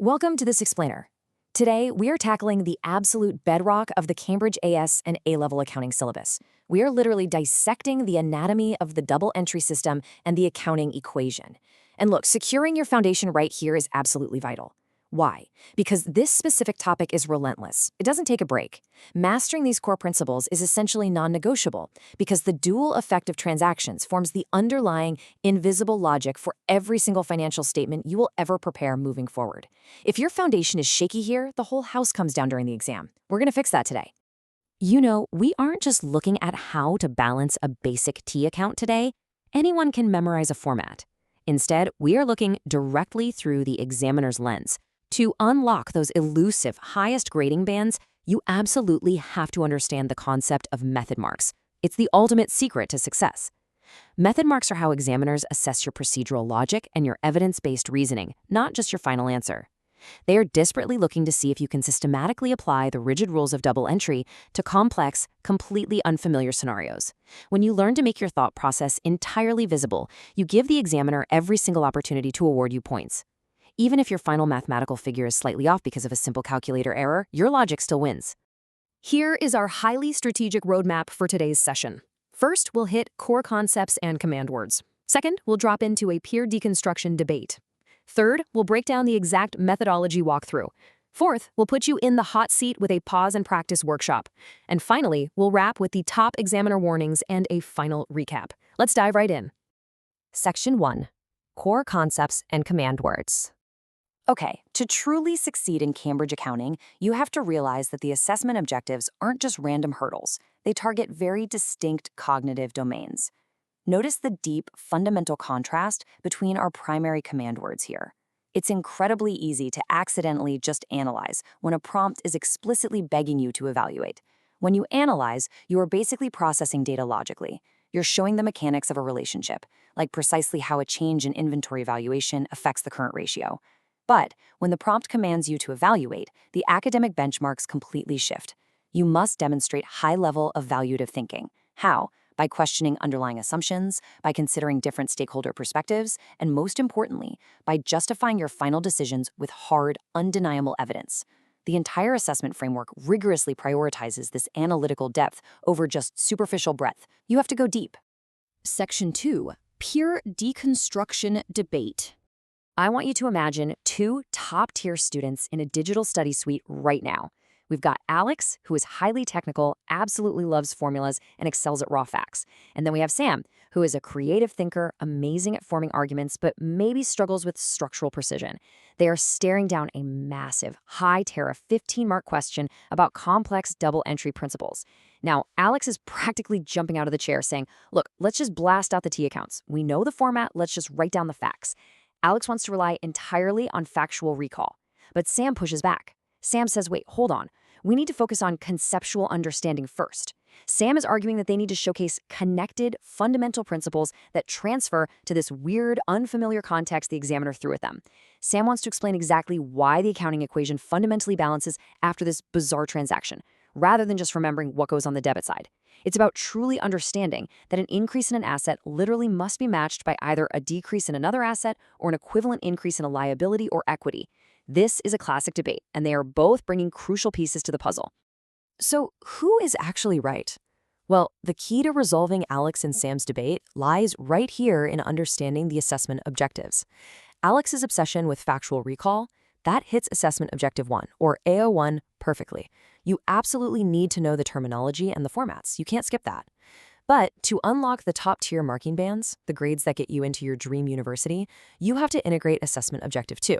Welcome to this explainer. Today, we are tackling the absolute bedrock of the Cambridge AS and A-level accounting syllabus. We are literally dissecting the anatomy of the double entry system and the accounting equation. And look, securing your foundation right here is absolutely vital. Why? Because this specific topic is relentless. It doesn't take a break. Mastering these core principles is essentially non-negotiable because the dual effect of transactions forms the underlying invisible logic for every single financial statement you will ever prepare moving forward. If your foundation is shaky here, the whole house comes down during the exam. We're going to fix that today. You know, we aren't just looking at how to balance a basic T account today. Anyone can memorize a format. Instead, we are looking directly through the examiner's lens. To unlock those elusive highest grading bands, you absolutely have to understand the concept of method marks. It's the ultimate secret to success. Method marks are how examiners assess your procedural logic and your evidence-based reasoning, not just your final answer. They are desperately looking to see if you can systematically apply the rigid rules of double entry to complex, completely unfamiliar scenarios. When you learn to make your thought process entirely visible, you give the examiner every single opportunity to award you points. Even if your final mathematical figure is slightly off because of a simple calculator error, your logic still wins. Here is our highly strategic roadmap for today's session. First, we'll hit core concepts and command words. Second, we'll drop into a peer deconstruction debate. Third, we'll break down the exact methodology walkthrough. Fourth, we'll put you in the hot seat with a pause and practice workshop. And finally, we'll wrap with the top examiner warnings and a final recap. Let's dive right in. Section 1. Core concepts and command words. Okay, to truly succeed in Cambridge accounting, you have to realize that the assessment objectives aren't just random hurdles. They target very distinct cognitive domains. Notice the deep, fundamental contrast between our primary command words here. It's incredibly easy to accidentally just analyze when a prompt is explicitly begging you to evaluate. When you analyze, you are basically processing data logically. You're showing the mechanics of a relationship, like precisely how a change in inventory valuation affects the current ratio. But when the prompt commands you to evaluate, the academic benchmarks completely shift. You must demonstrate high level of evaluative thinking. How? By questioning underlying assumptions, by considering different stakeholder perspectives, and most importantly, by justifying your final decisions with hard, undeniable evidence. The entire assessment framework rigorously prioritizes this analytical depth over just superficial breadth. You have to go deep. Section 2. Peer deconstruction debate. I want you to imagine two top-tier students in a digital study suite right now. We've got Alex, who is highly technical, absolutely loves formulas, and excels at raw facts. And then we have Sam, who is a creative thinker, amazing at forming arguments, but maybe struggles with structural precision. They are staring down a massive, high-tariff 15-mark question about complex double-entry principles. Now, Alex is practically jumping out of the chair saying, look, let's just blast out the T accounts. We know the format, let's just write down the facts. Alex wants to rely entirely on factual recall. But Sam pushes back. Sam says, wait, hold on. We need to focus on conceptual understanding first. Sam is arguing that they need to showcase connected, fundamental principles that transfer to this weird, unfamiliar context the examiner threw at them. Sam wants to explain exactly why the accounting equation fundamentally balances after this bizarre transaction, rather than just remembering what goes on the debit side. It's about truly understanding that an increase in an asset literally must be matched by either a decrease in another asset or an equivalent increase in a liability or equity. This is a classic debate, and they are both bringing crucial pieces to the puzzle. So, who is actually right? Well, the key to resolving Alex and Sam's debate lies right here in understanding the assessment objectives. Alex's obsession with factual recall, that hits assessment objective 1, or AO1, perfectly. You absolutely need to know the terminology and the formats. You can't skip that. But to unlock the top-tier marking bands, the grades that get you into your dream university, you have to integrate assessment objective 2.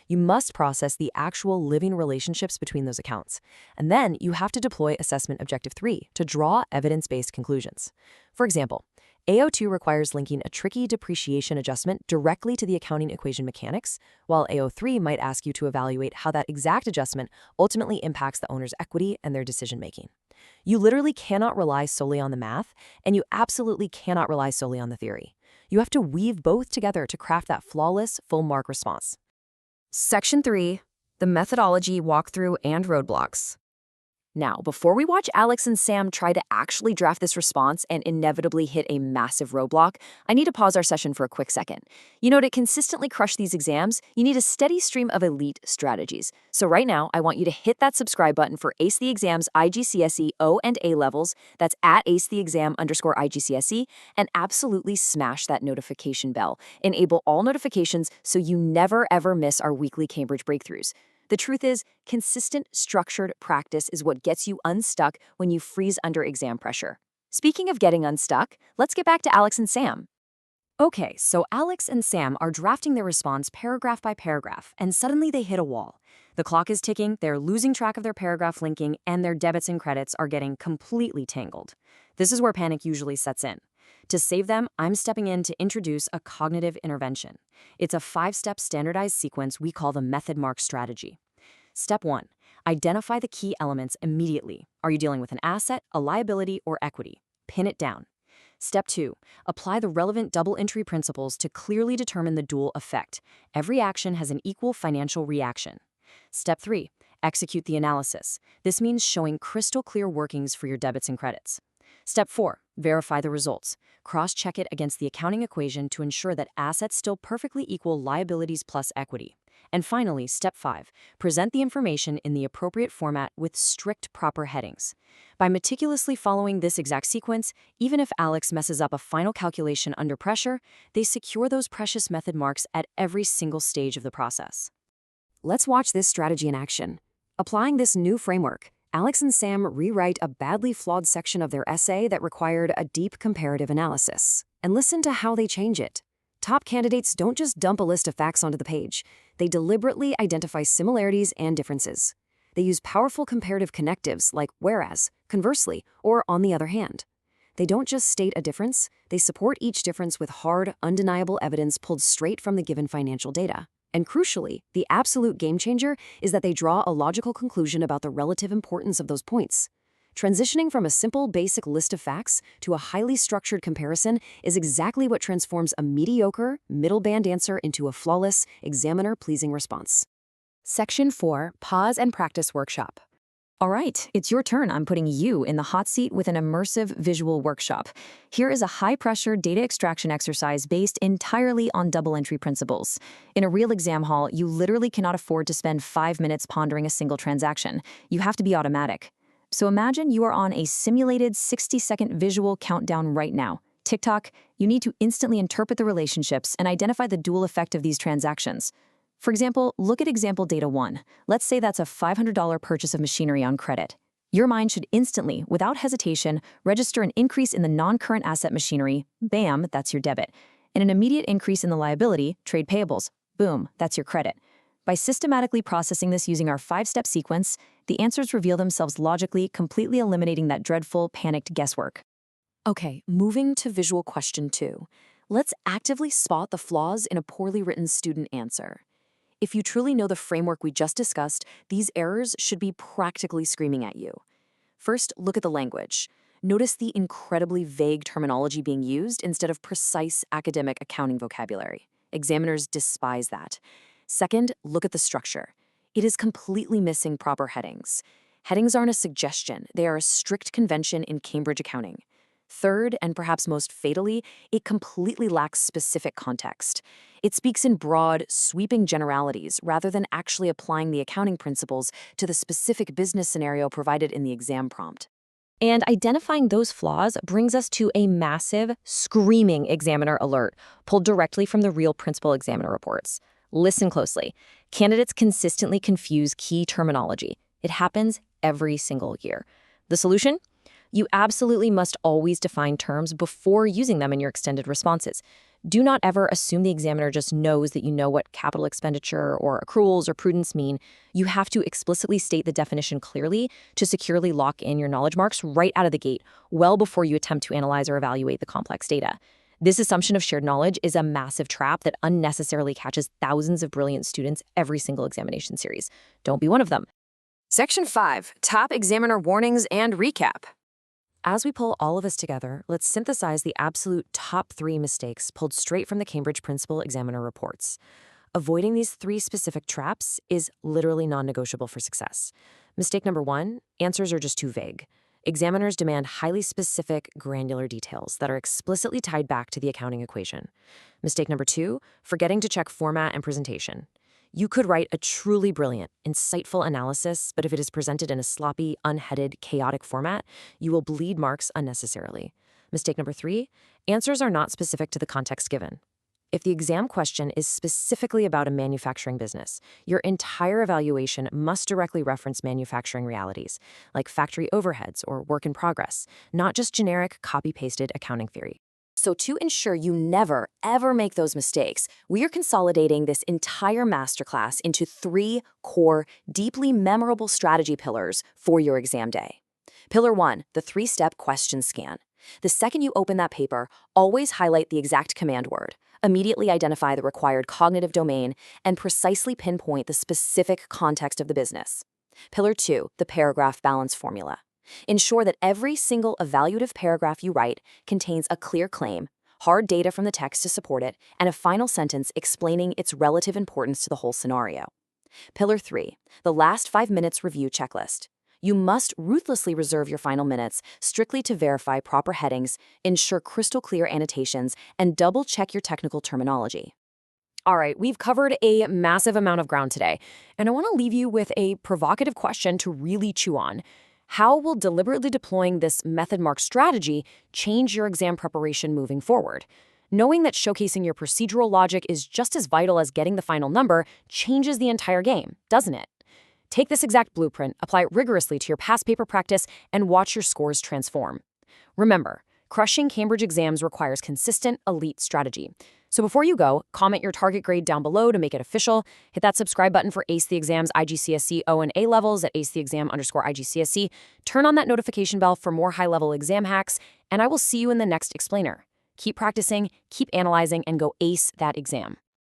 You must process the actual living relationships between those accounts. And then you have to deploy assessment objective 3 to draw evidence-based conclusions. For example, AO2 requires linking a tricky depreciation adjustment directly to the accounting equation mechanics, while AO3 might ask you to evaluate how that exact adjustment ultimately impacts the owner's equity and their decision-making. You literally cannot rely solely on the math, and you absolutely cannot rely solely on the theory. You have to weave both together to craft that flawless, full-mark response. Section 3. The methodology walkthrough and roadblocks. Now, before we watch Alex and Sam try to actually draft this response and inevitably hit a massive roadblock, I need to pause our session for a quick second. To consistently crush these exams, you need a steady stream of elite strategies. So right now, I want you to hit that subscribe button for Ace the Exam's IGCSE O and A levels, that's at Ace the Exam _ IGCSE, and absolutely smash that notification bell. Enable all notifications so you never ever miss our weekly Cambridge breakthroughs. The truth is, consistent, structured practice is what gets you unstuck when you freeze under exam pressure. Speaking of getting unstuck, let's get back to Alex and Sam. Okay, so Alex and Sam are drafting their response paragraph by paragraph, and suddenly they hit a wall. The clock is ticking, they're losing track of their paragraph linking, and their debits and credits are getting completely tangled. This is where panic usually sets in. To save them, I'm stepping in to introduce a cognitive intervention. It's a 5-step standardized sequence we call the method mark strategy. Step 1. Identify the key elements immediately. Are you dealing with an asset, a liability, or equity? Pin it down. Step 2. Apply the relevant double entry principles to clearly determine the dual effect. Every action has an equal financial reaction. Step 3. Execute the analysis. This means showing crystal clear workings for your debits and credits. Step 4. Verify the results. Cross-check it against the accounting equation to ensure that assets still perfectly equal liabilities plus equity. And finally, Step 5. Present the information in the appropriate format with strict proper headings. By meticulously following this exact sequence, even if Alex messes up a final calculation under pressure, they secure those precious method marks at every single stage of the process. Let's watch this strategy in action. Applying this new framework, Alex and Sam rewrite a badly flawed section of their essay that required a deep comparative analysis. And listen to how they change it. Top candidates don't just dump a list of facts onto the page. They deliberately identify similarities and differences. They use powerful comparative connectives like whereas, conversely, or on the other hand. They don't just state a difference, they support each difference with hard, undeniable evidence pulled straight from the given financial data. And crucially, the absolute game changer is that they draw a logical conclusion about the relative importance of those points. Transitioning from a simple, basic list of facts to a highly structured comparison is exactly what transforms a mediocre, middle-band answer into a flawless, examiner-pleasing response. Section 4, Pause and Practice Workshop. All right, it's your turn. I'm putting you in the hot seat with an immersive visual workshop. Here is a high-pressure data extraction exercise based entirely on double entry principles. In a real exam hall, you literally cannot afford to spend 5 minutes pondering a single transaction. You have to be automatic. So imagine you are on a simulated 60-second visual countdown right now. Tick-tock, you need to instantly interpret the relationships and identify the dual effect of these transactions. For example, look at example data 1. Let's say that's a $500 purchase of machinery on credit. Your mind should instantly, without hesitation, register an increase in the non-current asset machinery, bam, that's your debit, and an immediate increase in the liability, trade payables, boom, that's your credit. By systematically processing this using our 5-step sequence, the answers reveal themselves logically, completely eliminating that dreadful, panicked guesswork. Okay, moving to visual question 2. Let's actively spot the flaws in a poorly written student answer. If you truly know the framework we just discussed, these errors should be practically screaming at you. First, look at the language. Notice the incredibly vague terminology being used instead of precise academic accounting vocabulary. Examiners despise that. Second, look at the structure. It is completely missing proper headings. Headings aren't a suggestion, they are a strict convention in Cambridge accounting. Third, and perhaps most fatally, it completely lacks specific context. It speaks in broad, sweeping generalities rather than actually applying the accounting principles to the specific business scenario provided in the exam prompt. And identifying those flaws brings us to a massive, screaming examiner alert, pulled directly from the real principal examiner reports. Listen closely. Candidates consistently confuse key terminology. It happens every single year. The solution? You absolutely must always define terms before using them in your extended responses. Do not ever assume the examiner just knows that you know what capital expenditure or accruals or prudence mean. You have to explicitly state the definition clearly to securely lock in your knowledge marks right out of the gate, well before you attempt to analyze or evaluate the complex data. This assumption of shared knowledge is a massive trap that unnecessarily catches thousands of brilliant students every single examination series. Don't be one of them. Section 5, Top Examiner Warnings and Recap. As we pull all of this together, let's synthesize the absolute top 3 mistakes pulled straight from the Cambridge Principal Examiner reports. Avoiding these 3 specific traps is literally non-negotiable for success. Mistake number 1, answers are just too vague. Examiners demand highly specific, granular details that are explicitly tied back to the accounting equation. Mistake number 2, forgetting to check format and presentation. You could write a truly brilliant, insightful analysis, but if it is presented in a sloppy, unheaded, chaotic format, you will bleed marks unnecessarily. Mistake number 3, answers are not specific to the context given. If the exam question is specifically about a manufacturing business, your entire evaluation must directly reference manufacturing realities, like factory overheads or work in progress, not just generic copy-pasted accounting theory. So to ensure you never, ever make those mistakes, we are consolidating this entire masterclass into 3 core, deeply memorable strategy pillars for your exam day. Pillar 1, the 3-step question scan. The second you open that paper, always highlight the exact command word, immediately identify the required cognitive domain, and precisely pinpoint the specific context of the business. Pillar 2, the paragraph balance formula. Ensure that every single evaluative paragraph you write contains a clear claim, hard data from the text to support it, and a final sentence explaining its relative importance to the whole scenario. Pillar 3, the last 5 minutes review checklist. You must ruthlessly reserve your final minutes strictly to verify proper headings, ensure crystal clear annotations, and double-check your technical terminology. All right, we've covered a massive amount of ground today, and I want to leave you with a provocative question to really chew on. How will deliberately deploying this method mark strategy change your exam preparation moving forward? Knowing that showcasing your procedural logic is just as vital as getting the final number changes the entire game, doesn't it? Take this exact blueprint, apply it rigorously to your past paper practice, and watch your scores transform. Remember, crushing Cambridge exams requires consistent, elite strategy. So before you go, comment your target grade down below to make it official. Hit that subscribe button for Ace the Exam's IGCSE O and A levels at acetheexam_IGCSE. Turn on that notification bell for more high-level exam hacks, and I will see you in the next explainer. Keep practicing, keep analyzing, and go ace that exam.